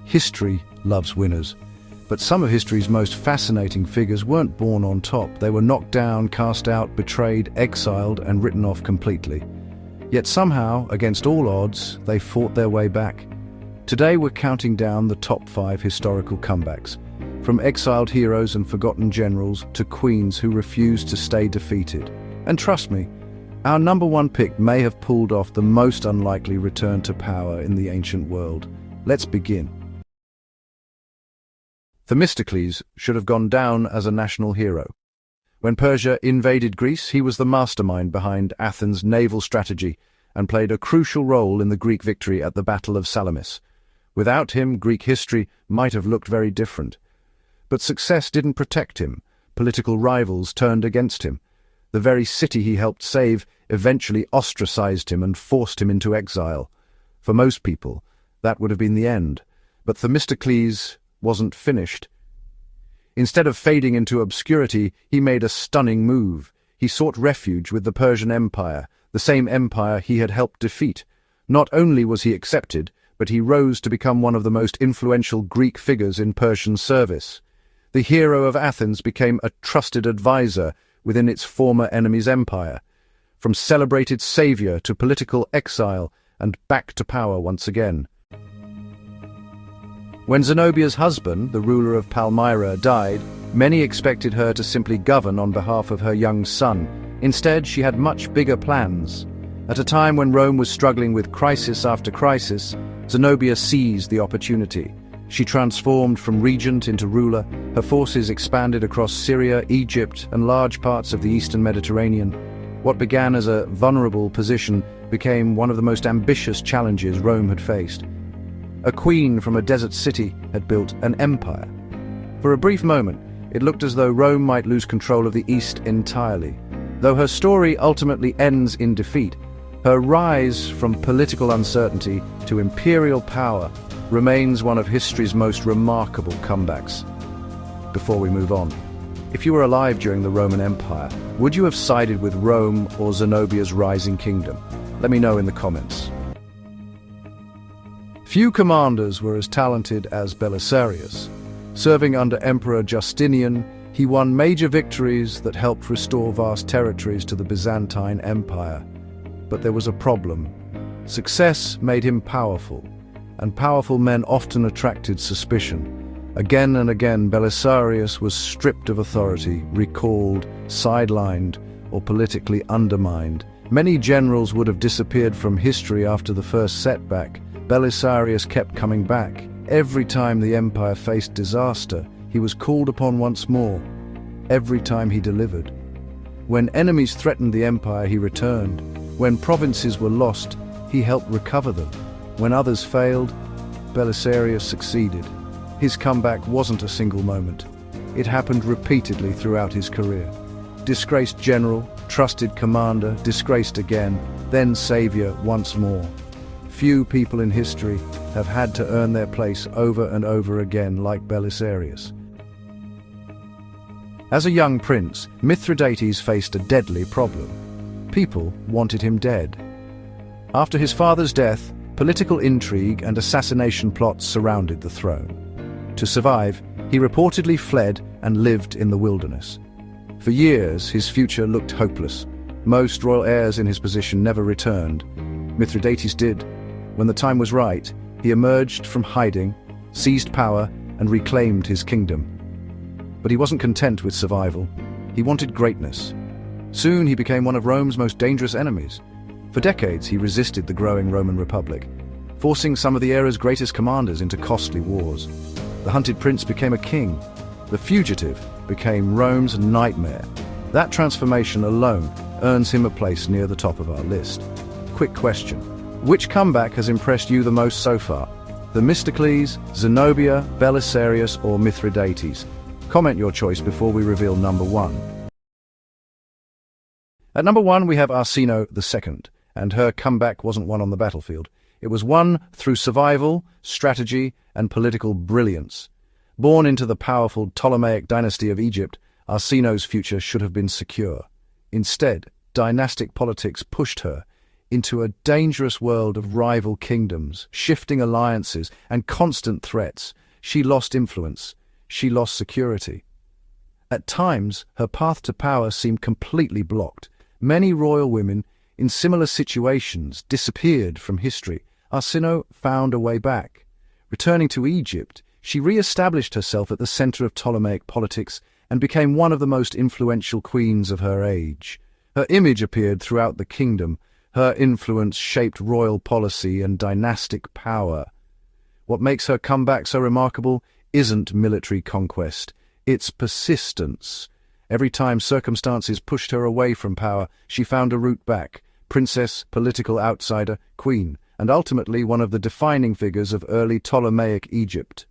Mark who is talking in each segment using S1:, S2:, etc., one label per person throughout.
S1: History loves winners. But some of history's most fascinating figures weren't born on top. They were knocked down, cast out, betrayed, exiled, and written off completely. Yet somehow, against all odds, they fought their way back. Today we're counting down the top 5 historical comebacks, from exiled heroes and forgotten generals to queens who refused to stay defeated. And trust me, our number 1 pick may have pulled off the most unlikely return to power in the ancient world. Let's begin. Themistocles should have gone down as a national hero. When Persia invaded Greece, he was the mastermind behind Athens' naval strategy and played a crucial role in the Greek victory at the Battle of Salamis. Without him, Greek history might have looked very different. But success didn't protect him. Political rivals turned against him. The very city he helped save eventually ostracized him and forced him into exile. For most people, that would have been the end. But Themistocles wasn't finished. Instead of fading into obscurity, he made a stunning move. He sought refuge with the Persian Empire, the same empire he had helped defeat. Not only was he accepted, but he rose to become one of the most influential Greek figures in Persian service. The hero of Athens became a trusted advisor within its former enemy's empire, from celebrated savior to political exile and back to power once again. When Zenobia's husband, the ruler of Palmyra, died, many expected her to simply govern on behalf of her young son. Instead, she had much bigger plans. At a time when Rome was struggling with crisis after crisis, Zenobia seized the opportunity. She transformed from regent into ruler. Her forces expanded across Syria, Egypt, and large parts of the eastern Mediterranean. What began as a vulnerable position became one of the most ambitious challenges Rome had faced. A queen from a desert city had built an empire. For a brief moment, it looked as though Rome might lose control of the East entirely. Though her story ultimately ends in defeat, her rise from political uncertainty to imperial power remains one of history's most remarkable comebacks. Before we move on, if you were alive during the Roman Empire, would you have sided with Rome or Zenobia's rising kingdom? Let me know in the comments. Few commanders were as talented as Belisarius. Serving under Emperor Justinian, he won major victories that helped restore vast territories to the Byzantine Empire. But there was a problem. Success made him powerful, and powerful men often attracted suspicion. Again and again, Belisarius was stripped of authority, recalled, sidelined, or politically undermined. Many generals would have disappeared from history after the first setback. Belisarius kept coming back. Every time the empire faced disaster, he was called upon once more. Every time he delivered. When enemies threatened the empire, he returned. When provinces were lost, he helped recover them. When others failed, Belisarius succeeded. His comeback wasn't a single moment. It happened repeatedly throughout his career. Disgraced general, trusted commander, disgraced again, then savior once more. Few people in history have had to earn their place over and over again like Belisarius. As a young prince, Mithridates faced a deadly problem. People wanted him dead. After his father's death, political intrigue and assassination plots surrounded the throne. To survive, he reportedly fled and lived in the wilderness. For years, his future looked hopeless. Most royal heirs in his position never returned. Mithridates did. When the time was right, he emerged from hiding, seized power, and reclaimed his kingdom. But he wasn't content with survival. He wanted greatness. Soon he became one of Rome's most dangerous enemies. For decades he resisted the growing Roman Republic, forcing some of the era's greatest commanders into costly wars. The hunted prince became a king. The fugitive became Rome's nightmare. That transformation alone earns him a place near the top of our list. Quick question. Which comeback has impressed you the most so far? Themistocles, Zenobia, Belisarius, or Mithridates? Comment your choice before we reveal number 1. At number 1 we have Arsinoe II, and her comeback wasn't won on the battlefield. It was won through survival, strategy, and political brilliance. Born into the powerful Ptolemaic dynasty of Egypt, Arsinoe's future should have been secure. Instead, dynastic politics pushed her into a dangerous world of rival kingdoms, shifting alliances, and constant threats. She lost influence. She lost security. At times, her path to power seemed completely blocked. Many royal women in similar situations disappeared from history. Arsinoe found a way back. Returning to Egypt, she re-established herself at the center of Ptolemaic politics and became one of the most influential queens of her age. Her image appeared throughout the kingdom. Her influence shaped royal policy and dynastic power. What makes her comeback so remarkable isn't military conquest, it's persistence. Every time circumstances pushed her away from power, she found a route back. Princess, political outsider, queen, and ultimately one of the defining figures of early Ptolemaic Egypt.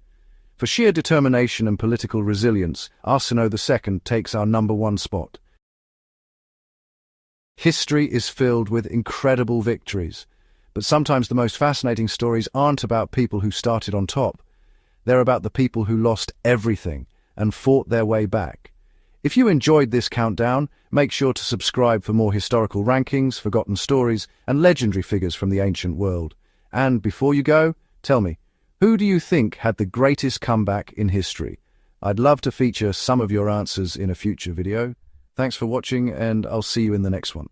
S1: For sheer determination and political resilience, Arsinoe II takes our #1 spot. History is filled with incredible victories, but sometimes the most fascinating stories aren't about people who started on top. They're about the people who lost everything and fought their way back. If you enjoyed this countdown, make sure to subscribe for more historical rankings, forgotten stories, and legendary figures from the ancient world. And before you go, tell me, who do you think had the greatest comeback in history? I'd love to feature some of your answers in a future video. Thanks for watching, and I'll see you in the next one.